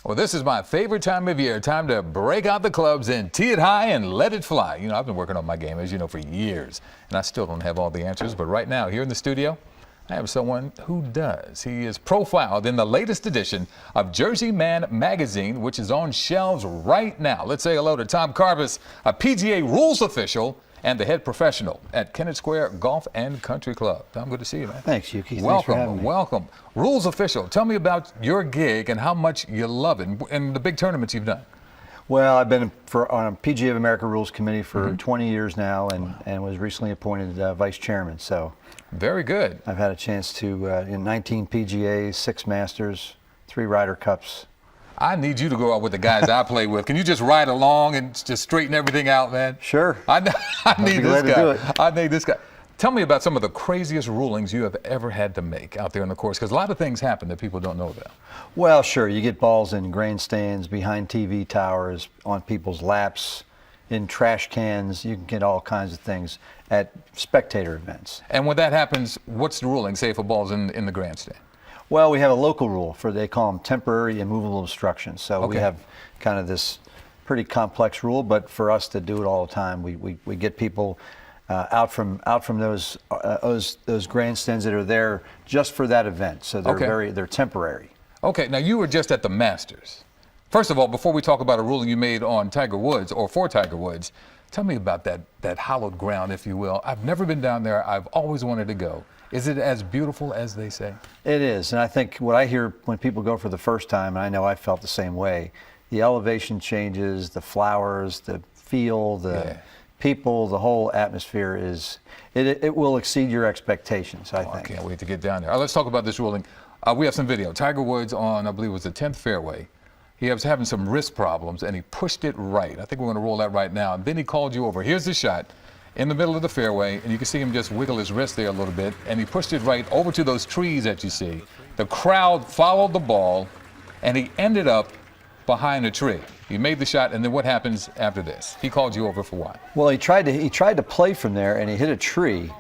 Well, this is my favorite time of year. Time to break out the clubs and tee it high and let it fly. You know, I've been working on my game, as you know, for years, and I still don't have all the answers. But right now, here in the studio, I have someone who does. He is profiled in the latest edition of Jersey Man magazine, which is on shelves right now. Let's say hello to Tom Carvis, a PGA rules official and the head professional at Kennett Square Golf and Country Club. Tom, good to see you, man. Thanks, Yuki. Welcome, Thanks for having me. welcome. Rules official, tell me about your gig and how much you love it and the big tournaments you've done. Well, I've been on a PGA of America Rules Committee for 20 years now and was recently appointed vice chairman. So very good. I've had a chance to, in 19 PGAs, 6 Masters, 3 Ryder Cups. I need you to go out with the guys I play with. Can you just ride along and just straighten everything out, man? Sure. I need this glad to do it. guy. I need this guy. Tell me about some of the craziest rulings you have ever had to make out there on the course, because a lot of things happen that people don't know about. Well, sure. You get balls in grandstands, behind TV towers, on people's laps, in trash cans. You can get all kinds of things at spectator events. And when that happens, what's the ruling, say, if a ball's in the grandstand? Well, we have a local rule for, they call them temporary immovable obstructions. So we have kind of this pretty complex rule, but for us to do it all the time, we get people out from those grandstands that are there just for that event. So they're they're temporary. Okay, now you were just at the Masters. First of all, before we talk about a ruling you made on Tiger Woods or for Tiger Woods, tell me about that hallowed ground, if you will. I've never been down there. I've always wanted to go. Is it as beautiful as they say? It is, and I think what I hear when people go for the first time, and I know I felt the same way, the elevation changes, the flowers, the feel, the people, the whole atmosphere is, it will exceed your expectations, I think. I can't wait to get down there. All right, let's talk about this ruling. We have some video. Tiger Woods on, I believe it was the 10th fairway. He was having some wrist problems, and he pushed it right. I think we're going to roll that right now. And then he called you over. Here's the shot in the middle of the fairway, and you can see him just wiggle his wrist there a little bit, and he pushed it right over to those trees that you see. The crowd followed the ball, and he ended up behind a tree. He made the shot, and then what happens after this? He called you over for what? Well, he tried to play from there, and he hit a tree.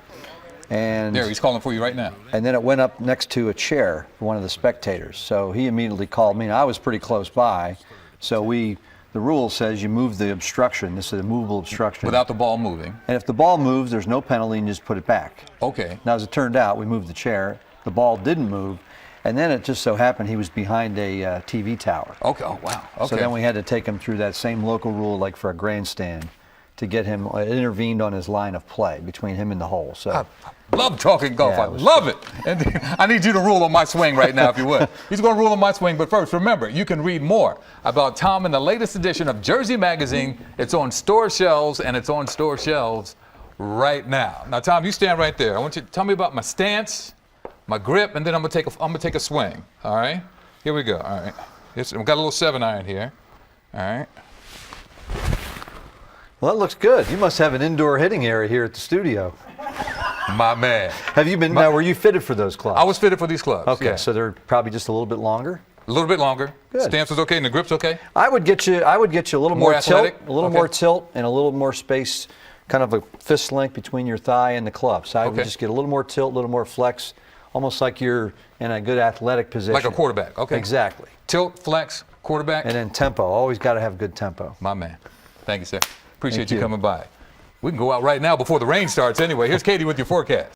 And there, he's calling for you right now. And then it went up next to a chair for one of the spectators. So he immediately called me, and I was pretty close by. So the rule says you move the obstruction. This is a movable obstruction. Without the ball moving. And if the ball moves, there's no penalty, and you just put it back. Okay. Now, as it turned out, we moved the chair. The ball didn't move. And then it just so happened he was behind a TV tower. Okay. Oh, wow. Okay. So then we had to take him through that same local rule, like for a grandstand, to get him, it intervened on his line of play between him and the hole. So I love talking golf. I love it. And I need you to rule on my swing right now, if you would. He's going to rule on my swing, but first, remember, you can read more about Tom in the latest edition of Jersey Magazine. It's on store shelves, and it's on store shelves right now. Now, Tom, you stand right there. I want you to tell me about my stance, my grip, and then I'm gonna take a swing. All right? Here we go. All right. We've got a little 7-iron here. All right. Well, that looks good. You must have an indoor hitting area here at the studio. My man. Have you been, now were you fitted for those clubs? I was fitted for these clubs. Okay, so they're probably just a little bit longer? A little bit longer. Good. Stance was okay and the grip's okay? I would get you a little more athletic? tilt, a little more tilt and a little more space, kind of a fist length between your thigh and the club. So I would just get a little more tilt, a little more flex, almost like you're in a good athletic position. Like a quarterback, okay. Exactly. Tilt, flex, quarterback. And then tempo, always got to have good tempo. My man. Thank you, sir. Appreciate you coming by. We can go out right now before the rain starts anyway. Here's Katie with your forecast.